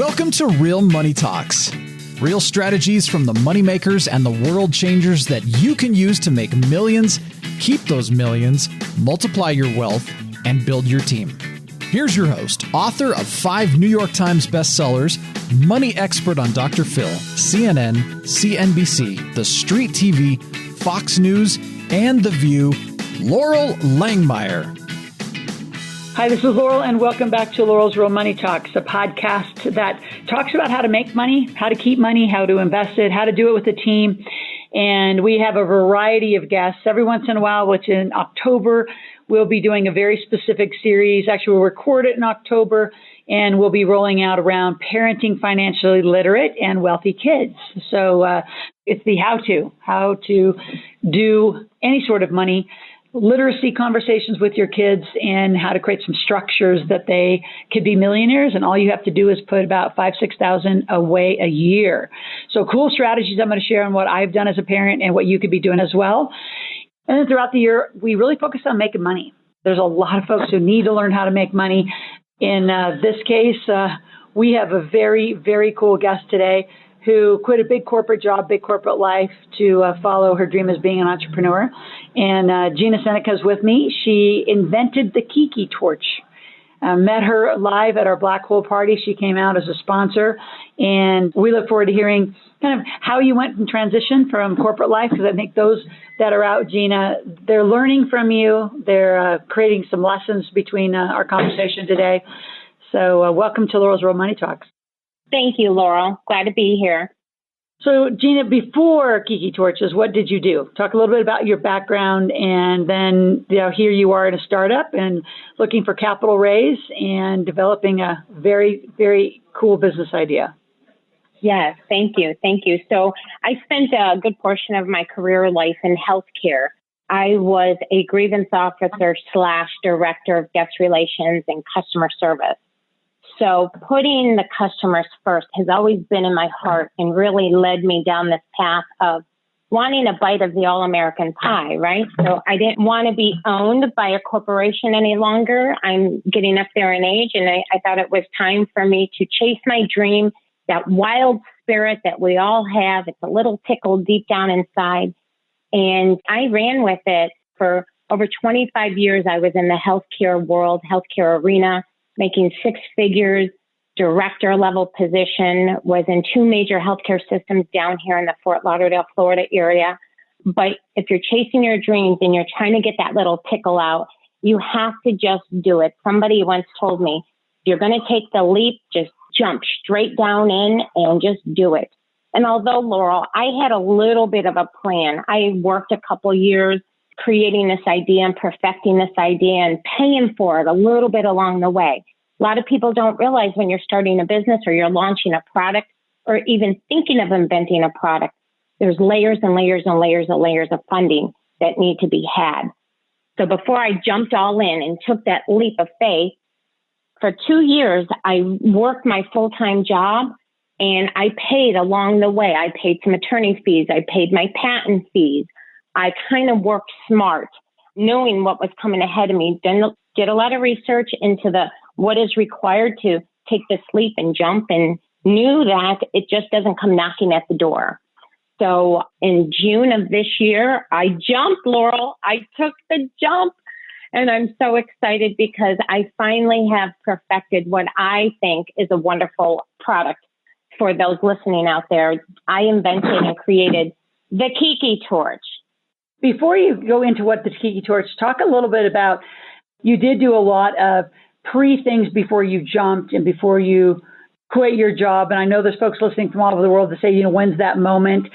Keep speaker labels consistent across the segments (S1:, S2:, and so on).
S1: Welcome to Real Money Talks. Real strategies from the moneymakers and the world changers that you can use to make millions, keep those millions, multiply your wealth, and build your team. Here's your host, author of 5 New York Times bestsellers, money expert on Dr. Phil, CNN, CNBC, The Street TV, Fox News, and The View, Laurel Langmeyer.
S2: Hi, this is Laurel, and welcome back to Laurel's Real Money Talks, a podcast that talks about how to make money, how to keep money, how to invest it, how to do it with a team. And we have a variety of guests. Every once in a while, which in October, we'll be doing a very specific series. Actually, we'll record it in October, and we'll be rolling out around parenting financially literate and wealthy kids. So it's the how to do any sort of money literacy conversations with your kids and how to create some structures that they could be millionaires. And all you have to do is put about $5,000-$6,000 away a year. So cool strategies I'm going to share on what I've done as a parent and what you could be doing as well. And then throughout the year, we really focus on making money. There's a lot of folks who need to learn how to make money. In this case, we have a very, very cool guest today who quit a big corporate job, big corporate life to follow her dream as being an entrepreneur. And Gina Seneca is with me. She invented the KiKi Torch. Met her live at our Black Hole party. She came out as a sponsor. And we look forward to hearing kind of how you went from transition from corporate life, because I think those that are out, Gina, they're learning from you. They're creating some lessons between our conversation today. So welcome to Laurel's Real Money Talks.
S3: Thank you, Laurel. Glad to be here.
S2: So, Gina, before KiKi Torches, what did you do? Talk a little bit about your background, and then here you are in a startup and looking for capital raise and developing a very, very cool business idea.
S3: Yes, thank you. Thank you. So I spent a good portion of my career life in healthcare. I was a grievance officer / director of guest relations and customer service. So putting the customers first has always been in my heart and really led me down this path of wanting a bite of the all-American pie, right? So I didn't want to be owned by a corporation any longer. I'm getting up there in age, and I thought it was time for me to chase my dream, that wild spirit that we all have. It's a little tickle deep down inside. And I ran with it for over 25 years. I was in the healthcare world, healthcare arena, making 6 figures, director level position, was in 2 major healthcare systems down here in the Fort Lauderdale, Florida area. But if you're chasing your dreams and you're trying to get that little tickle out, you have to just do it. Somebody once told me, you're going to take the leap, just jump straight down in and just do it. And although, Laurel, I had a little bit of a plan. I worked a couple years creating this idea and perfecting this idea and paying for it a little bit along the way. A lot of people don't realize when you're starting a business or you're launching a product or even thinking of inventing a product, there's layers and layers and layers and layers of funding that need to be had. So before I jumped all in and took that leap of faith, for 2 years, I worked my full-time job and I paid along the way. I paid some attorney fees. I paid my patent fees. I kind of worked smart, knowing what was coming ahead of me. Did a lot of research into what is required to take this leap and jump, and knew that it just doesn't come knocking at the door. So in June of this year, I jumped, Laurel. I took the jump, and I'm so excited because I finally have perfected what I think is a wonderful product for those listening out there. I invented and created the KiKi Torch.
S2: Before you go into what the KiKi Torch, talk a little bit about, you did do a lot of pre-things before you jumped and before you quit your job. And I know there's folks listening from all over the world that say, when's that moment?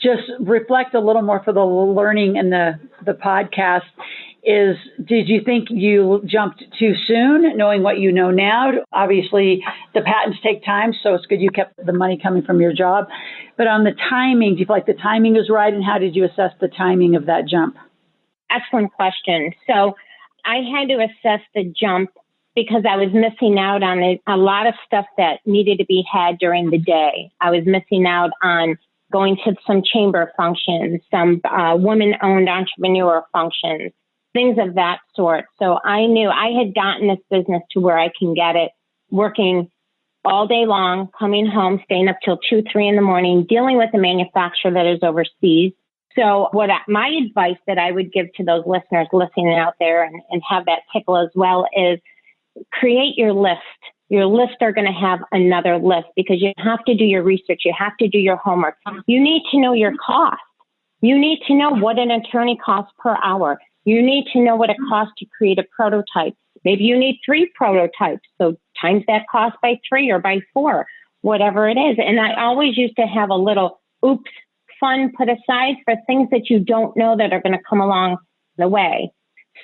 S2: Just reflect a little more for the learning and the podcast. Did you think you jumped too soon, knowing what you know now? Obviously, the patents take time, so it's good you kept the money coming from your job. But on the timing, do you feel like the timing was right, and how did you assess the timing of that jump?
S3: Excellent question. So I had to assess the jump because I was missing out on a lot of stuff that needed to be had during the day. I was missing out on going to some chamber functions, some women-owned entrepreneur functions, things of that sort. So I knew I had gotten this business to where I can get it working all day long, coming home, staying up till 2, 3 in the morning, dealing with a manufacturer that is overseas. So my advice that I would give to those listeners listening out there and have that tickle as well is create your list. Your lists are going to have another list because you have to do your research. You have to do your homework. You need to know your cost. You need to know what an attorney costs per hour. You need to know what it costs to create a prototype. Maybe you need 3 prototypes. So times that cost by 3 or by 4, whatever it is. And I always used to have a little oops fund put aside for things that you don't know that are going to come along the way.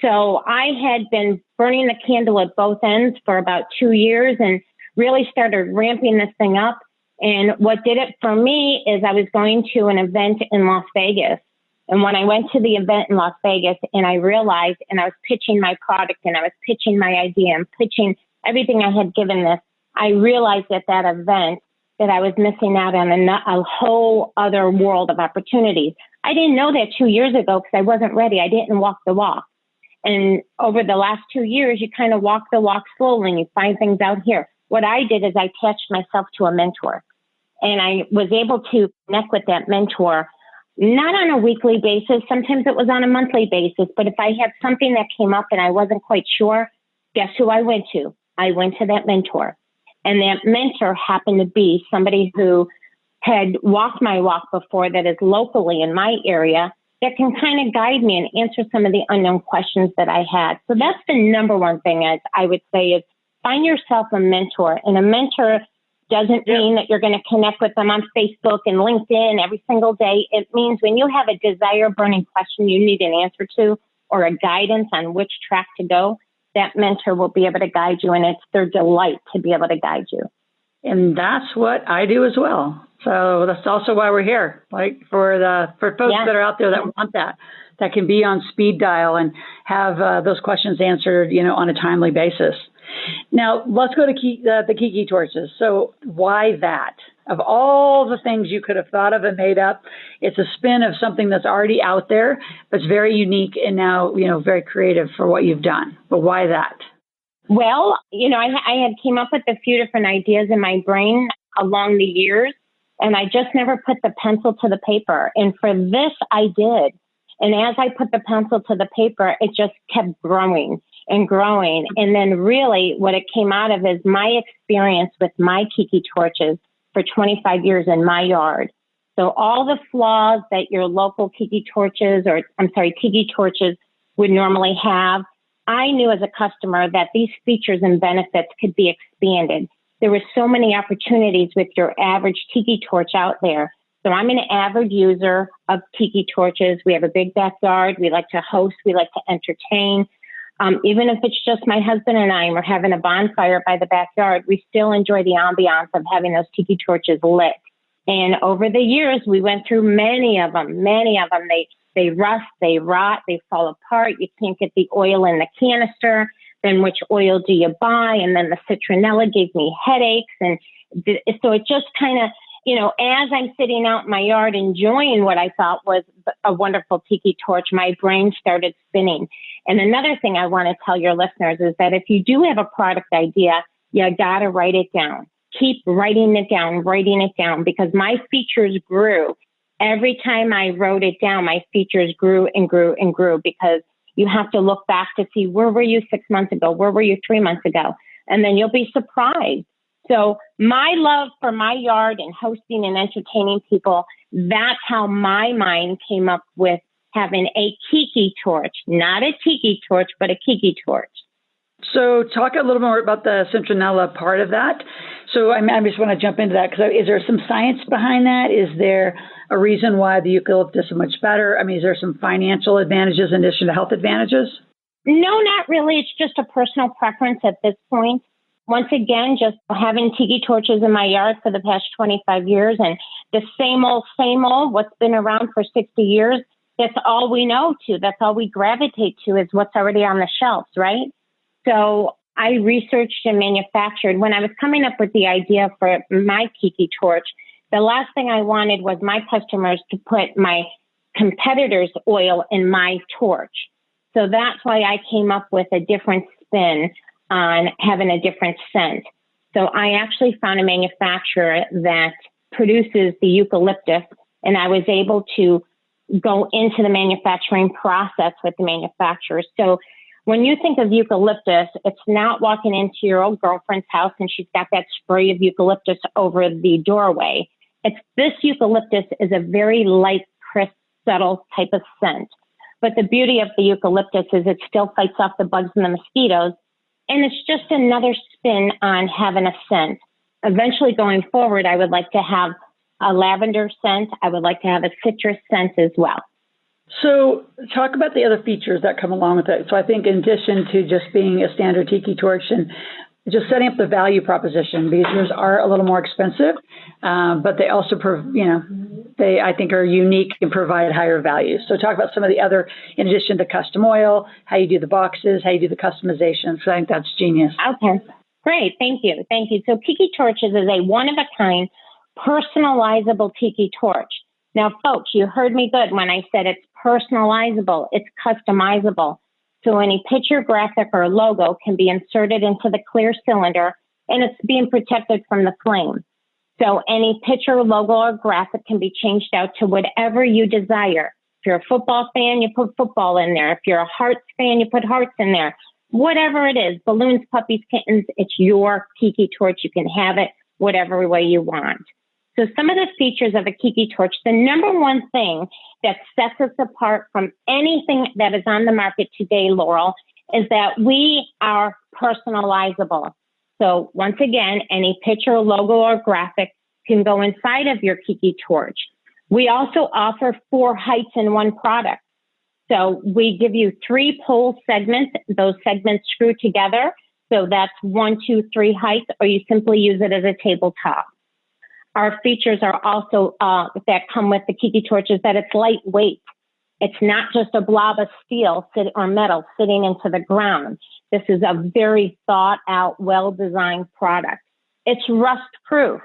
S3: So I had been burning the candle at both ends for about 2 years and really started ramping this thing up. And what did it for me is I was going to an event in Las Vegas. And when I went to the event in Las Vegas and I realized, and I was pitching my product and I was pitching my idea and pitching everything I had given this, I realized at that event that I was missing out on a whole other world of opportunities. I didn't know that 2 years ago because I wasn't ready. I didn't walk the walk. And over the last 2 years, you kind of walk the walk slowly and you find things out here. What I did is I attached myself to a mentor. And I was able to connect with that mentor, not on a weekly basis. Sometimes it was on a monthly basis. But if I had something that came up and I wasn't quite sure, guess who I went to? I went to that mentor. And that mentor happened to be somebody who had walked my walk before that is locally in my area that can kind of guide me and answer some of the unknown questions that I had. So that's the number one thing I would say is find yourself a mentor. And a mentor doesn't mean that you're going to connect with them on Facebook and LinkedIn every single day. It means when you have a desire burning question you need an answer to or a guidance on which track to go, that mentor will be able to guide you, and it's their delight to be able to guide you.
S2: And that's what I do as well. So that's also why we're here, like for folks that are out there that want that can be on speed dial and have those questions answered, on a timely basis. Now, let's go to the KiKi Torches. So why that? Of all the things you could have thought of and made up, it's a spin of something that's already out there, but it's very unique and now, very creative for what you've done. But why that?
S3: Well, I had came up with a few different ideas in my brain along the years, and I just never put the pencil to the paper. And for this, I did. And as I put the pencil to the paper, it just kept growing and growing. And then really what it came out of is my experience with my KiKi Torches for 25 years in my yard. So all the flaws that your local KiKi Torches would normally have, I knew as a customer that these features and benefits could be expanded. There were so many opportunities with your average TIKI torch out there. So I'm an avid user of TIKI Torches. We have a big backyard. We like to host. We like to entertain. Even if it's just my husband and I and we're having a bonfire by the backyard, we still enjoy the ambiance of having those TIKI torches lit. And over the years, we went through many of them. They rust, they rot, they fall apart. You can't get the oil in the canister. Then which oil do you buy? And then the citronella gave me headaches. And so it just kind of, as I'm sitting out in my yard enjoying what I thought was a wonderful TIKI torch, my brain started spinning. And another thing I want to tell your listeners is that if you do have a product idea, you got to write it down. Keep writing it down, because my features grew. Every time I wrote it down, my features grew and grew and grew, because you have to look back to see where were you 6 months ago? Where were you 3 months ago? And then you'll be surprised. So my love for my yard and hosting and entertaining people, that's how my mind came up with having a KiKi torch, not a TIKI torch, but a KiKi torch.
S2: So talk a little more about the citronella part of that. So I just want to jump into that, because is there some science behind that? Is there a reason why the eucalyptus is much better? Is there some financial advantages in addition to health advantages?
S3: No, not really. It's just a personal preference at this point. Once again, just having TIKI torches in my yard for the past 25 years and the same old, what's been around for 60 years, that's all we know to. That's all we gravitate to is what's already on the shelves, right? So I researched and manufactured. When I was coming up with the idea for my KiKi torch, the last thing I wanted was my customers to put my competitors' oil in my torch. So that's why I came up with a different spin on having a different scent. So I actually found a manufacturer that produces the eucalyptus, and I was able to go into the manufacturing process with the manufacturer. So when you think of eucalyptus, it's not walking into your old girlfriend's house and she's got that spray of eucalyptus over the doorway. It's this eucalyptus is a very light, crisp, subtle type of scent. But the beauty of the eucalyptus is it still fights off the bugs and the mosquitoes. And it's just another spin on having a scent. Eventually going forward, I would like to have a lavender scent. I would like to have a citrus scent as well.
S2: So talk about the other features that come along with it. So I think in addition to just being a standard tiki torch and just setting up the value proposition, because yours are a little more expensive, but they also, they I think are unique and provide higher value. So talk about some of the other, in addition to custom oil, how you do the boxes, how you do the customization. So I think that's genius.
S3: Okay, great. Thank you. Thank you. So KiKi Torches is a one-of-a-kind personalizable tiki torch. Now, folks, you heard me good when I said it's personalizable, it's customizable. So any picture, graphic, or logo can be inserted into the clear cylinder, and it's being protected from the flame. So any picture, logo, or graphic can be changed out to whatever you desire. If you're a football fan, you put football in there. If you're a hearts fan, you put hearts in there. Whatever it is, balloons, puppies, kittens, it's your KiKi Torch. You can have it whatever way you want. So some of the features of a KiKi Torch, the number one thing that sets us apart from anything that is on the market today, Laurel, is that we are personalizable. So once again, any picture, logo, or graphic can go inside of your KiKi Torch. We also offer 4 heights in one product. So we give you 3 pole segments. Those segments screw together. So that's 1, 2, 3 heights, or you simply use it as a tabletop. Our features are also that come with the KiKi Torch is that it's lightweight. It's not just a blob of steel or metal sitting into the ground. This is a very thought out, well-designed product. It's rust-proof.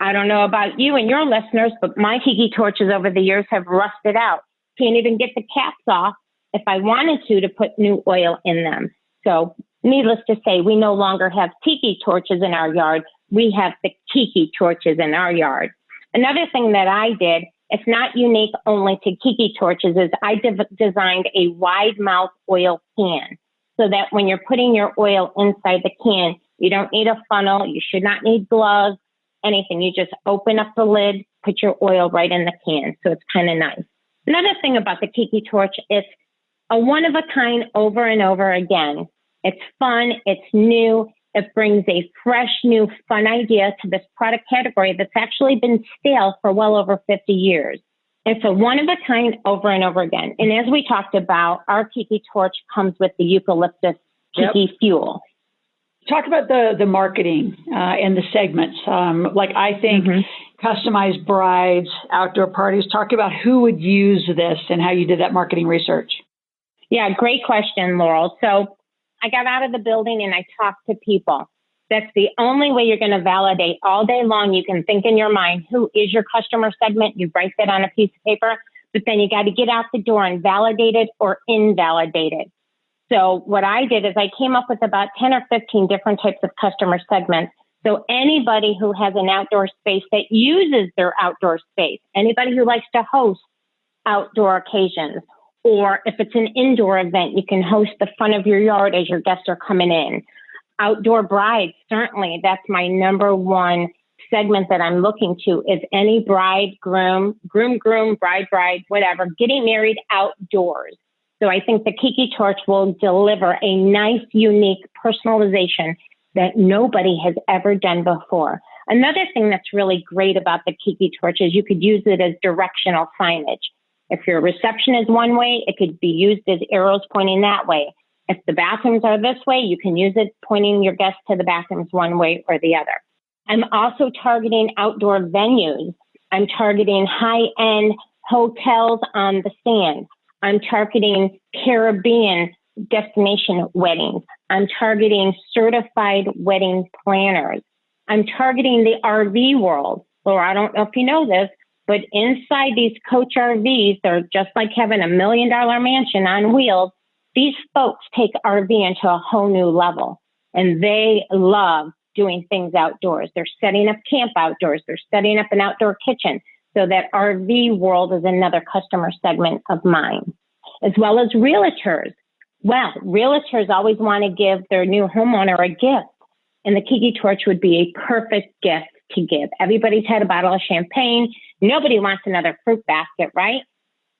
S3: I don't know about you and your listeners, but my KiKi Torches over the years have rusted out. Can't even get the caps off if I wanted to put new oil in them. So needless to say, we no longer have Tiki Torches in our yard. We have the KiKi Torches in our yard. Another thing that I did, it's not unique only to KiKi Torches, is I designed a wide mouth oil can so that when you're putting your oil inside the can, you don't need a funnel, you should not need gloves, anything. You just open up the lid, put your oil right in the can. So it's kind of nice. Another thing about the KiKi Torch, it's a one-of-a-kind over and over again. It's fun, it's new. It brings a fresh, new, fun idea to this product category that's actually been stale for well over 50 years. It's a one-of-a-kind over and over again. And as we talked about, our KiKi Torch comes with the eucalyptus KiKi fuel.
S2: Talk about the marketing and the segments. I think customized brides, outdoor parties. Talk about who would use this and how you did that marketing research.
S3: Yeah, great question, Laurel. So I got out of the building and I talked to people. That's the only way you're going to validate all day long. You can think in your mind, who is your customer segment? You write that on a piece of paper, but then you got to get out the door and validate it or invalidate it. So what I did is I came up with about 10 or 15 different types of customer segments. So anybody who has an outdoor space that uses their outdoor space, anybody who likes to host outdoor occasions, or if it's an indoor event, you can host the front of your yard as your guests are coming in. Outdoor brides, certainly, that's my number one segment that I'm looking to is any bride, groom, bride, whatever, getting married outdoors. So I think the KiKi Torch will deliver a nice, unique personalization that nobody has ever done before. Another thing that's really great about the KiKi Torch is you could use it as directional signage. If your reception is one way, it could be used as arrows pointing that way. If the bathrooms are this way, you can use it pointing your guests to the bathrooms one way or the other. I'm also targeting outdoor venues. I'm targeting high-end hotels on the sand. I'm targeting Caribbean destination weddings. I'm targeting certified wedding planners. I'm targeting the RV world. Or I don't know if you know this, but inside these coach RVs, they're just like having $1 million mansion on wheels. These folks take RV into a whole new level, and they love doing things outdoors. They're setting up camp outdoors. They're setting up an outdoor kitchen. So that RV world is another customer segment of mine, as well as realtors. Well, realtors always want to give their new homeowner a gift, and the KiKi Torch would be a perfect gift to give. Everybody's had a bottle of champagne. Nobody wants another fruit basket, right?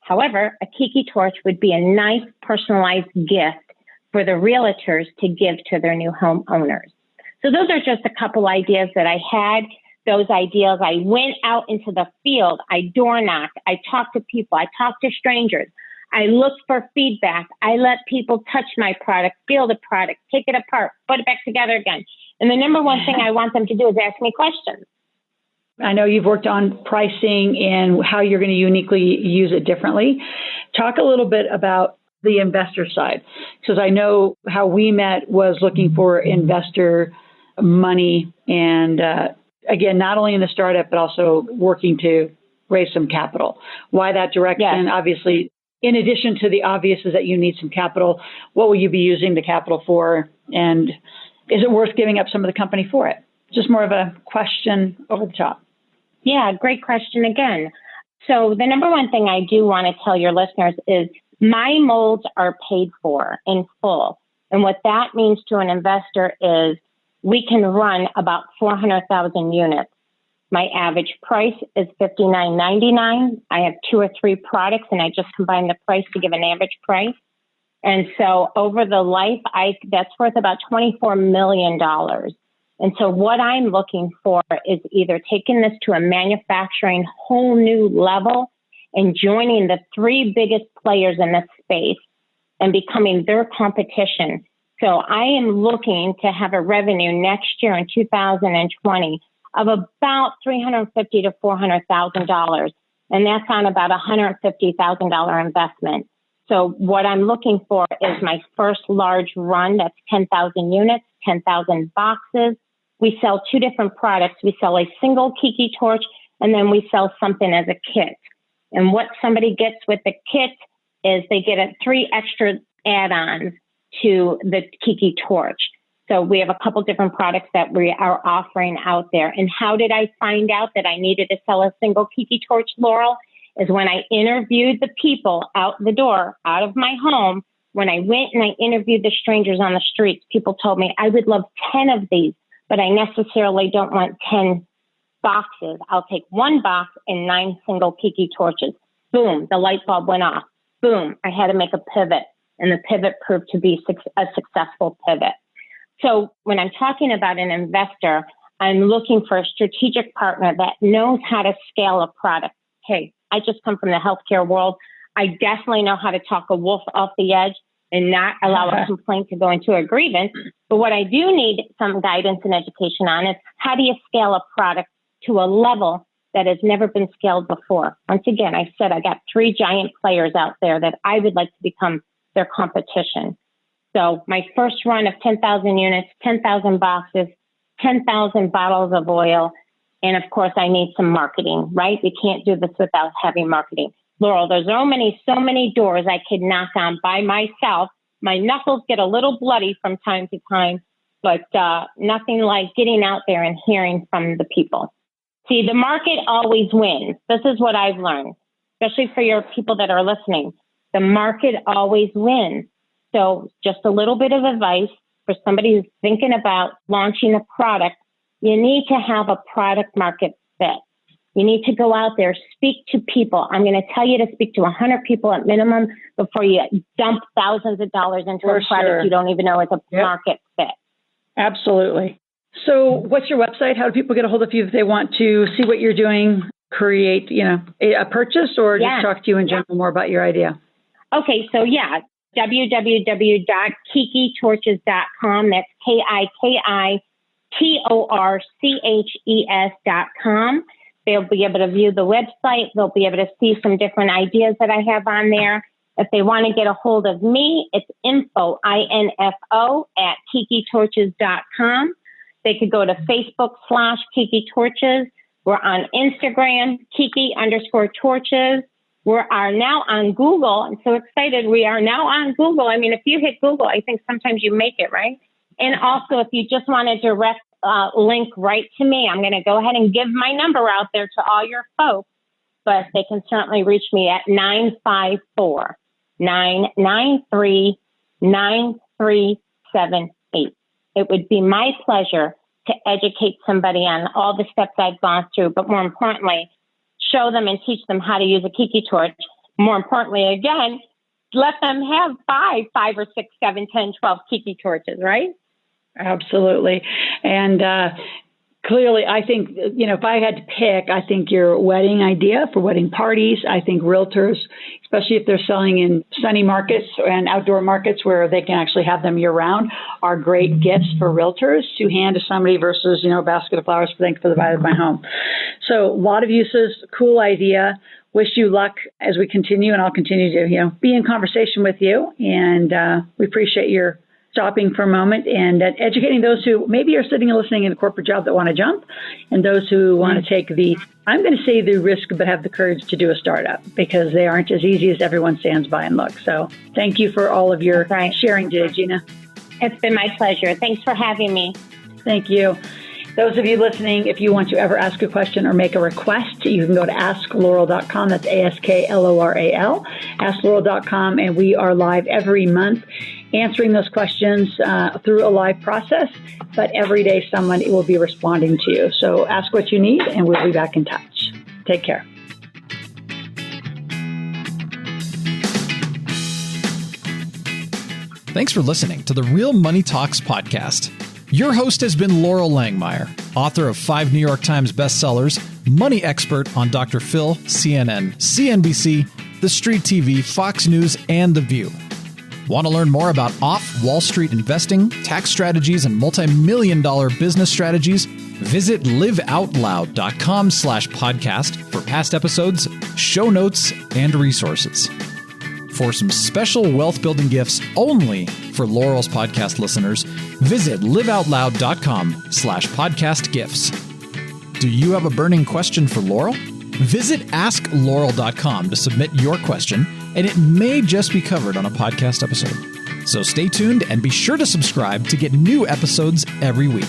S3: However, a KiKi Torch would be a nice personalized gift for the realtors to give to their new homeowners. So those are just a couple ideas that I had. Those ideas, I went out into the field, I door knocked, I talked to people, I talked to strangers, I looked for feedback, I let people touch my product, feel the product, take it apart, put it back together again. And the number one thing I want them to do is ask me questions.
S2: I know you've worked on pricing and how you're going to uniquely use it differently. Talk a little bit about the investor side, because I know how we met was looking for investor money and, again, not only in the startup, but also working to raise some capital. Why that direction? Yes. Obviously, in addition to the obvious is that you need some capital, what will you be using the capital for? And is it worth giving up some of the company for it? Just more of a question over the top.
S3: Yeah, great question again. So the number one thing I do want to tell your listeners is my molds are paid for in full. And what that means to an investor is we can run about 400,000 units. My average price is $59.99. I have 2 or 3 products, and I just combine the price to give an average price. And so over the life, that's worth about $24 million. And so what I'm looking for is either taking this to a manufacturing whole new level and joining the 3 biggest players in this space and becoming their competition. So I am looking to have a revenue next year in 2020 of about $350,000 to $400,000. And that's on about $150,000 investment. So what I'm looking for is my first large run. That's 10,000 units, 10,000 boxes. We sell 2 different products. We sell a single KiKi Torch, and then we sell something as a kit. And what somebody gets with the kit is they get 3 extra add-ons to the KiKi Torch. So we have a couple different products that we are offering out there. And how did I find out that I needed to sell a single KiKi Torch, Laurel? Is when I interviewed the people out the door, out of my home. When I went and I interviewed the strangers on the streets, people told me, I would love 10 of these, but I necessarily don't want 10 boxes. I'll take 1 box and 9 single KiKi Torches. Boom, the light bulb went off. Boom, I had to make a pivot, and the pivot proved to be a successful pivot. So when I'm talking about an investor, I'm looking for a strategic partner that knows how to scale a product. Hey, I just come from the healthcare world. I definitely know how to talk a wolf off the edge and not allow a complaint to go into a grievance. But what I do need some guidance and education on is how do you scale a product to a level that has never been scaled before? Once again, I said I got 3 giant players out there that I would like to become their competition. So my first run of 10,000 units, 10,000 boxes, 10,000 bottles of oil. And of course, I need some marketing, right? You can't do this without having marketing. Laurel, there's so many doors I could knock on by myself. My knuckles get a little bloody from time to time, but nothing like getting out there and hearing from the people. See, the market always wins. This is what I've learned, especially for your people that are listening. The market always wins. So just a little bit of advice for somebody who's thinking about launching a product. You need to have a product market fit. You need to go out there, speak to people. I'm going to tell you to speak to 100 people at minimum before you dump thousands of dollars into a product you don't even know is a market fit.
S2: Absolutely. So what's your website? How do people get a hold of you if they want to see what you're doing, create, a purchase, or just talk to you in general more about your idea?
S3: Okay. So www.kikitorches.com. That's KiKiTorches.com. They'll be able to view the website. They'll be able to see some different ideas that I have on there. If they want to get a hold of me, it's info, INFO, at KiKiTorches.com. They could go to Facebook /KiKi Torches. We're on Instagram, Kiki_Torches. We are now on Google. I'm so excited. We are now on Google. I mean, if you hit Google, I think sometimes you make it, right? And also, if you just want a direct link right to me. I'm going to go ahead and give my number out there to all your folks, but they can certainly reach me at 954-993-9378. It would be my pleasure to educate somebody on all the steps I've gone through, but more importantly, show them and teach them how to use a KiKi Torch. More importantly, again, let them have 5 or 6, 7, 10, 12 KiKi Torches, right?
S2: Absolutely. And clearly, I think, if I had to pick, I think your wedding idea for wedding parties, I think realtors, especially if they're selling in sunny markets and outdoor markets where they can actually have them year round, are great gifts for realtors to hand to somebody versus, a basket of flowers for the buy of my home. So a lot of uses, cool idea. Wish you luck as we continue, and I'll continue to, be in conversation with you. And we appreciate your stopping for a moment and educating those who maybe are sitting and listening in a corporate job that want to jump, and those who want to take I'm going to say the risk, but have the courage to do a startup, because they aren't as easy as everyone stands by and looks. So thank you for all of your sharing today, Gina.
S3: It's been my pleasure. Thanks for having me.
S2: Thank you. Those of you listening, if you want to ever ask a question or make a request, you can go to AskLaurel.com. That's AskLoral, AskLaurel.com. And we are live every month answering those questions through a live process. But every day someone will be responding to you. So ask what you need, and we'll be back in touch. Take care.
S1: Thanks for listening to the Real Money Talks podcast. Your host has been Laurel Langmeyer, author of 5 New York Times bestsellers, money expert on Dr. Phil, CNN, CNBC, The Street TV, Fox News, and The View. Want to learn more about off-Wall Street investing, tax strategies, and multi-million-dollar business strategies? Visit liveoutloud.com/podcast for past episodes, show notes, and resources. For some special wealth-building gifts only for Laurel's podcast listeners, visit liveoutloud.com/podcast gifts. Do you have a burning question for Laurel? Visit AskLaurel.com to submit your question, and it may just be covered on a podcast episode. So stay tuned and be sure to subscribe to get new episodes every week.